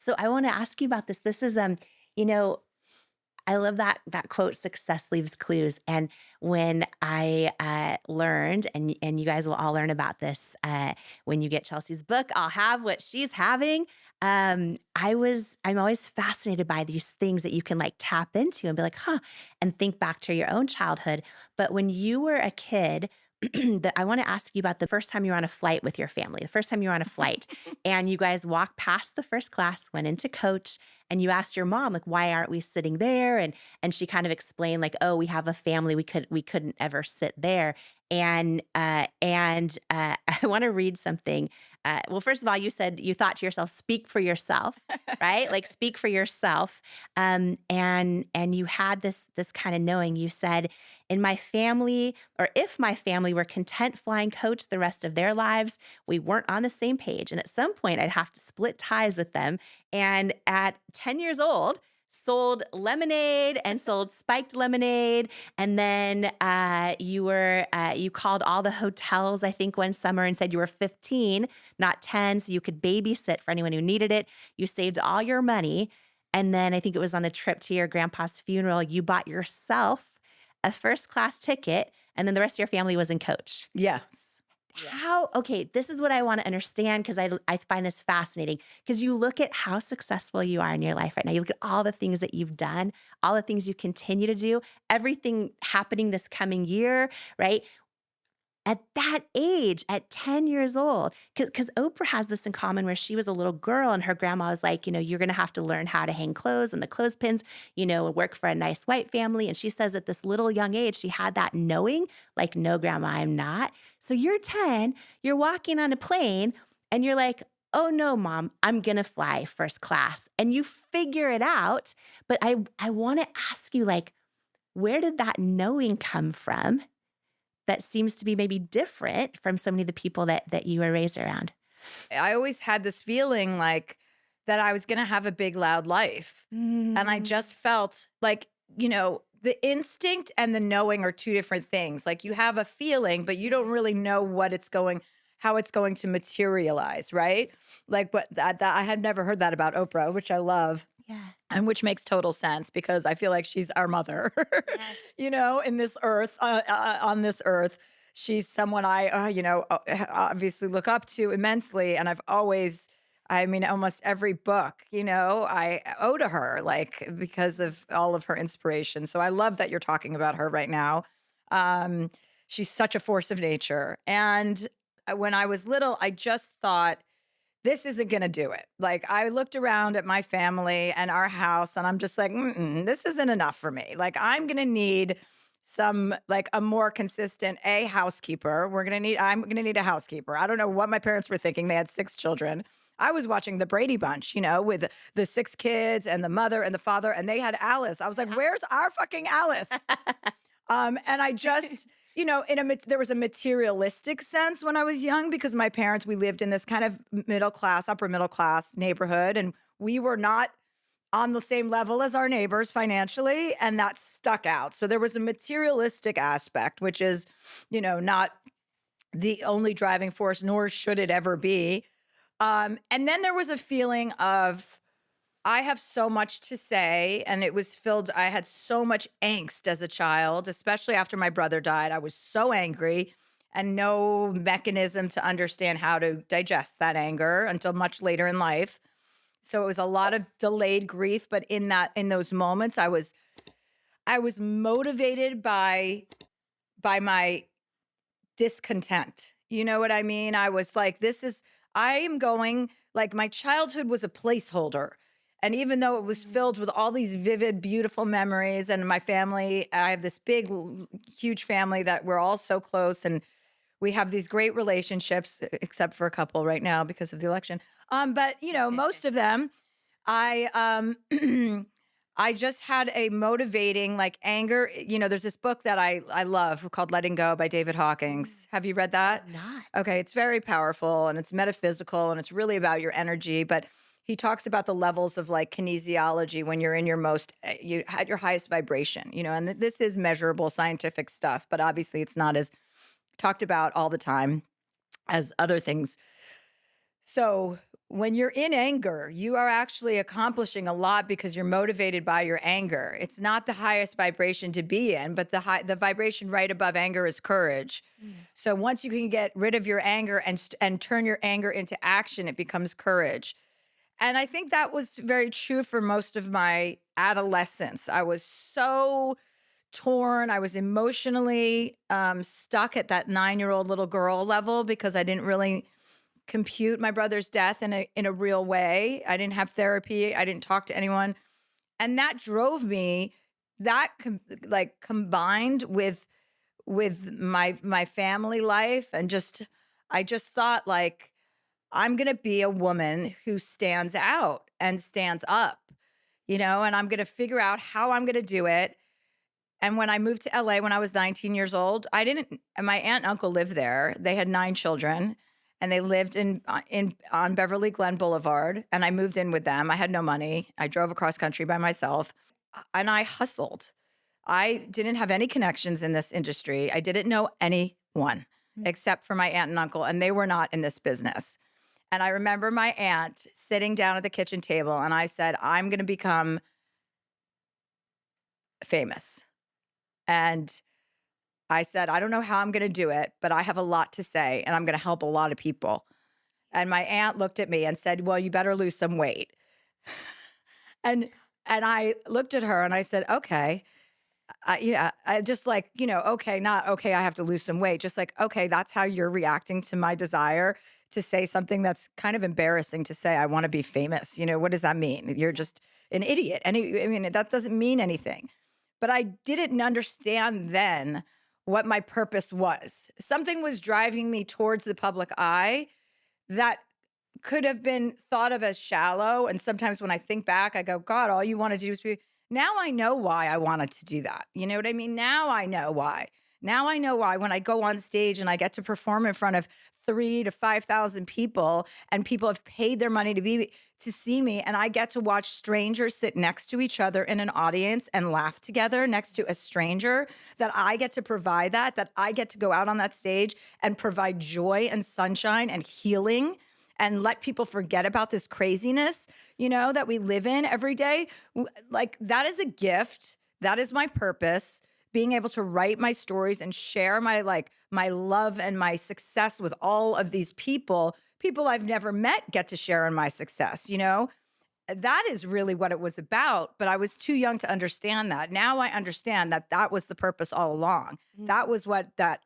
So I want to ask you about this. This is, you know, I love that quote, "Success leaves clues." And when I learned, and you guys will all learn about this when you get Chelsea's book, I'll have what she's having. I'm always fascinated by these things that you can like tap into and be like, huh, and think back to your own childhood. But when you were a kid, I want to ask you about the first time you were on a flight with your family, the first time you were on a flight and you guys walked past the first class, went into coach, and you asked your mom, like, why aren't we sitting there? And she kind of explained, like, oh, we have a family. We couldn't ever sit there. And I want to read something. Well, first of all, you said you thought to yourself, speak for yourself, right? Like speak for yourself. And you had this kind of knowing. You said, in my family, or if my family were content flying coach the rest of their lives, we weren't on the same page. And at some point, I'd have to split ties with them. And at 10 years old, sold lemonade and sold spiked lemonade. And then you called all the hotels, I think, one summer and said you were 15, not 10, so you could babysit for anyone who needed it. You saved all your money. And then I think it was on the trip to your grandpa's funeral, you bought yourself a first class ticket, and then the rest of your family was in coach. Yes. How, okay, this is what I want to understand because I find this fascinating because you look at how successful you are in your life right now. You look at all the things that you've done, all the things you continue to do, everything happening this coming year, right? At that age, at 10 years old, because Oprah has this in common where she was a little girl and her grandma was like, you're going to have to learn how to hang clothes and the clothespins, work for a nice white family. And she says at this little young age, she had that knowing, like, no, grandma, I'm not. So you're 10, you're walking on a plane and you're like, oh no, mom, I'm going to fly first class. And you figure it out. But I want to ask you, like, where did that knowing come from? That seems to be maybe different from so many of the people that you were raised around. I always had this feeling like that I was going to have a big, loud life. And I just felt like, the instinct and the knowing are two different things. Like you have a feeling, but you don't really know how it's going to materialize, right? Like, but that I had never heard that about Oprah, which I love. Yeah. And which makes total sense because I feel like she's our mother, Yes. in this earth, on this earth. She's someone I, obviously look up to immensely. And almost every book, I owe to her, like, because of all of her inspiration. So I love that you're talking about her right now. She's such a force of nature. And when I was little, I just thought, this isn't going to do it. Like I looked around at my family and our house and I'm just like, this isn't enough for me. Like I'm going to need like a more consistent housekeeper. I'm going to need a housekeeper. I don't know what my parents were thinking. They had 6 children. I was watching the Brady Bunch, with the 6 kids and the mother and the father, and they had Alice. I was like, where's our fucking Alice? And I just, there was a materialistic sense when I was young because my parents, we lived in this kind of upper middle class neighborhood, and we were not on the same level as our neighbors financially, and that stuck out. So there was a materialistic aspect, which is, not the only driving force, nor should it ever be. And then there was a feeling of, I have so much to say, and I had so much angst as a child, especially after my brother died. I was so angry and no mechanism to understand how to digest that anger until much later in life. So it was a lot of delayed grief, but in those moments, I was motivated by my discontent. You know what I mean? I was like, my childhood was a placeholder. And even though it was filled with all these vivid, beautiful memories, and my family, I have this big, huge family that we're all so close, and we have these great relationships, except for a couple right now because of the election. But most of them, I I just had a motivating like anger. There's this book that I love called Letting Go by David Hawkins. Have you read that? Not. Okay, it's very powerful and it's metaphysical and it's really about your energy, but he talks about the levels of like kinesiology when you're in your you had your highest vibration, and this is measurable scientific stuff, but obviously it's not as talked about all the time as other things. So when you're in anger, you are actually accomplishing a lot because you're motivated by your anger. It's not the highest vibration to be in, but the vibration right above anger is courage. Mm. So once you can get rid of your anger and turn your anger into action, it becomes courage. And I think that was very true for most of my adolescence. I was so torn. I was emotionally stuck at that 9-year-old little girl level because I didn't really compute my brother's death in a real way. I didn't have therapy. I didn't talk to anyone, and that drove me. That like combined with my family life, and just I just thought like I'm gonna be a woman who stands out and stands up, and I'm gonna figure out how I'm gonna do it. And when I moved to LA when I was 19 years old, I didn't and my aunt and uncle lived there. They had 9 children and they lived in on Beverly Glen Boulevard, and I moved in with them. I had no money. I drove across country by myself and I hustled. I didn't have any connections in this industry. I didn't know anyone Mm. except for my aunt and uncle, and they were not in this business. And I remember my aunt sitting down at the kitchen table and I said, "I'm going to become famous." And I said, "I don't know how I'm going to do it, but I have a lot to say and I'm going to help a lot of people." And my aunt looked at me and said, "Well, you better lose some weight." And I looked at her and I said, "Okay." Yeah, I just like, okay, not okay, I have to lose some weight. Just like, okay, that's how you're reacting to my desire to say something that's kind of embarrassing to say, I want to be famous. What does that mean? You're just an idiot. I mean, that doesn't mean anything. But I didn't understand then what my purpose was. Something was driving me towards the public eye that could have been thought of as shallow. And sometimes when I think back, I go, God, all you want to do is be. Now I know why I wanted to do that. You know what I mean? Now I know why. Now I know why when I go on stage and I get to perform in front of 3 to 5,000 people, and people have paid their money to see me, and I get to watch strangers sit next to each other in an audience and laugh together next to a stranger, that I get to provide that I get to go out on that stage and provide joy and sunshine and healing and let people forget about this craziness, that we live in every day. Like that is a gift. That is my purpose. Being able to write my stories and share my love and my success with all of these people I've never met get to share in my success. That is really what it was about, but I was too young to understand that. Now I understand that that was the purpose all along. Mm. That was what that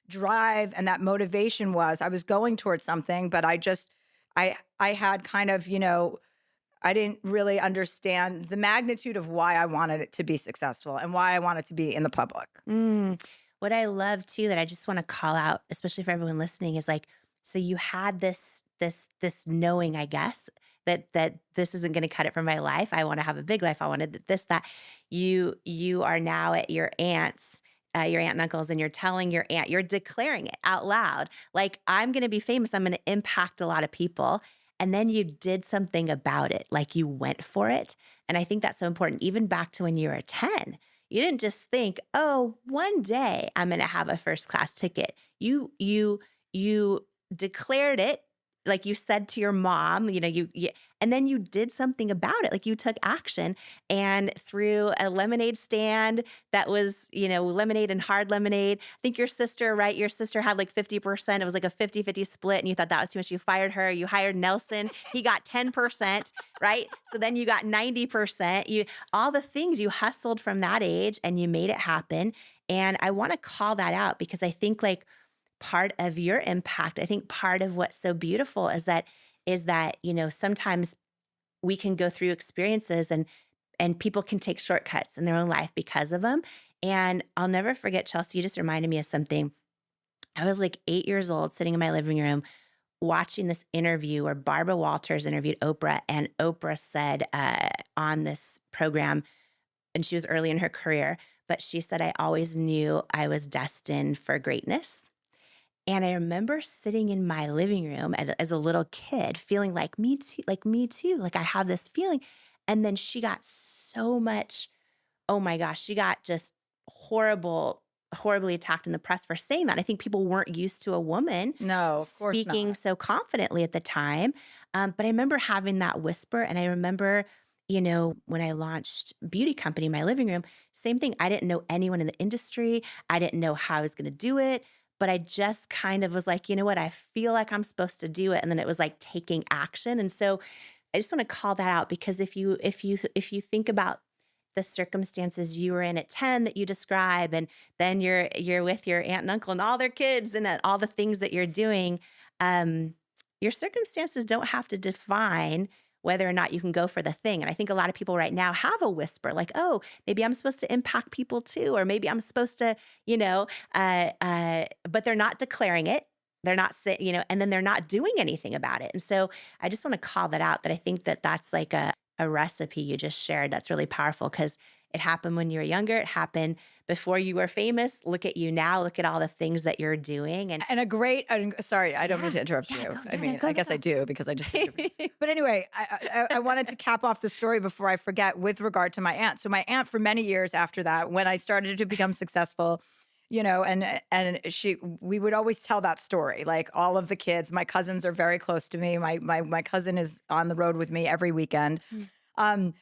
drive and that motivation was. I was going towards something, but I had kind of, I didn't really understand the magnitude of why I wanted it to be successful and why I wanted to be in the public. Mm. What I love too that I just want to call out, especially for everyone listening, is like, so you had this knowing, I guess, that this isn't going to cut it for my life. I want to have a big life. I wanted this, that. You are now at your aunt and uncles, and you're telling your aunt, you're declaring it out loud, like, I'm going to be famous. I'm going to impact a lot of people. And then you did something about it, like you went for it. And I think that's so important. Even back to when you were 10, you didn't just think, oh, one day I'm going to have a first class ticket. You declared it, like you said to your mom, and then you did something about it. Like you took action, and through a lemonade stand that was, lemonade and hard lemonade. I think your sister, right? Your sister had like 50%. It was like a 50-50 split, and you thought that was too much. You fired her. You hired Nelson. He got 10%, right? So then you got 90%. All the things you hustled from that age, and you made it happen. And I want to call that out because I think like part of your impact, I think part of what's so beautiful is that, sometimes we can go through experiences and people can take shortcuts in their own life because of them. And I'll never forget, Chelsea, you just reminded me of something. I was like 8 years old, sitting in my living room, watching this interview where Barbara Walters interviewed Oprah, and Oprah said on this program, and she was early in her career, but she said, I always knew I was destined for greatness. And I remember sitting in my living room as a little kid feeling like me too, like me too. Like I have this feeling. And then she got so much, oh my gosh, she got just horrible horribly attacked in the press for saying that. I think people weren't used to a woman No, of course speaking not. so confidently at the time. But I remember having that whisper, and I remember, when I launched beauty company in my living room, same thing. I didn't know anyone in the industry. I didn't know how I was going to do it, but I just kind of was like, you know what? I feel like I'm supposed to do it, and then it was like taking action. And so I just want to call that out because if you think about the circumstances you were in at 10 that you describe, and then you're with your aunt and uncle and all their kids and all the things that you're doing, um, your circumstances don't have to define whether or not you can go for the thing. And I think a lot of people right now have a whisper like, oh, maybe I'm supposed to impact people too, or maybe I'm supposed to, but they're not declaring it. They're not saying, and then they're not doing anything about it. And so I just want to call that out, that I think that that's like a recipe you just shared that's really powerful because it happened when you were younger. It happened before you were famous. Look at you now. Look at all the things that you're doing. And And a great, sorry, I don't mean yeah, to interrupt yeah, you. go, I no, no, mean, go, I go, guess I go. do because I just, but anyway, I wanted to cap off the story before I forget with regard to my aunt. So my aunt, for many years after that, when I started to become successful, we would always tell that story. Like all of the kids, my cousins are very close to me. My cousin is on the road with me every weekend. Mm. Um,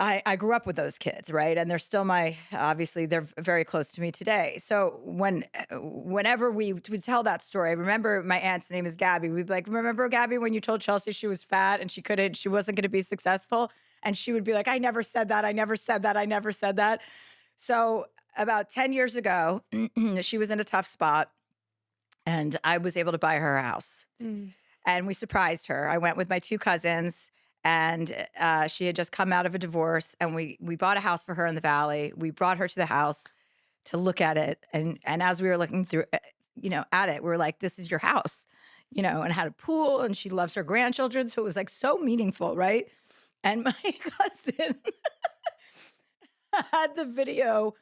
I grew up with those kids, right? And they're still obviously they're very close to me today. So whenever we would tell that story, I remember my aunt's name is Gabby. We'd be like, remember Gabby when you told Chelsea she was fat and she wasn't going to be successful? And she would be like, I never said that. I never said that. I never said that. So about 10 years ago, she was in a tough spot and I was able to buy her a house. Mm. And we surprised her. I went with my two cousins, and she had just come out of a divorce, and we bought a house for her in the valley. We brought her to the house to look at it, and as we were looking through, at it, we were like, "This is your house," and it had a pool, and she loves her grandchildren, so it was like so meaningful, right? And my cousin had the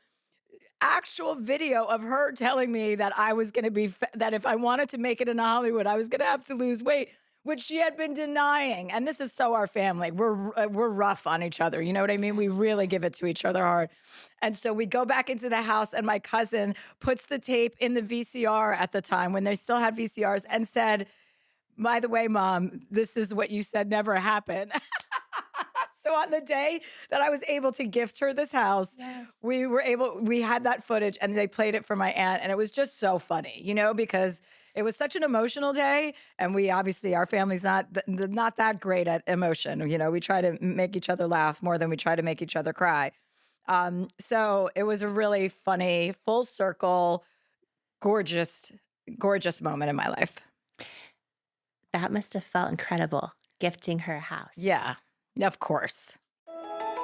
actual video of her telling me that I was going to that if I wanted to make it in Hollywood, I was going to have to lose weight, which she had been denying. And this is so our family. We're rough on each other. You know what I mean? We really give it to each other hard. And so we go back into the house, and my cousin puts the tape in the VCR at the time when they still had VCRs and said, by the way, Mom, this is what you said never happened. So on the day that I was able to gift her this house, Yes. we had that footage and they played it for my aunt. And it was just so funny, because it was such an emotional day. And we obviously, our family's not that great at emotion. We try to make each other laugh more than we try to make each other cry. So it was a really funny, full circle, gorgeous, gorgeous moment in my life. That must have felt incredible, gifting her a house. Yeah, of course.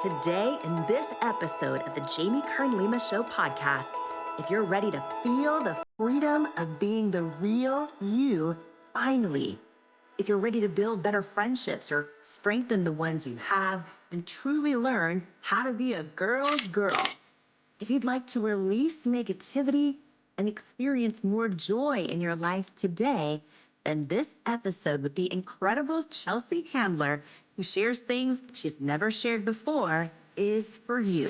Today, in this episode of the Jamie Kern Lima Show podcast, if you're ready to feel the freedom of being the real you, finally, if you're ready to build better friendships or strengthen the ones you have and truly learn how to be a girl's girl, if you'd like to release negativity and experience more joy in your life today, then this episode with the incredible Chelsea Handler, who shares things she's never shared before, is for you.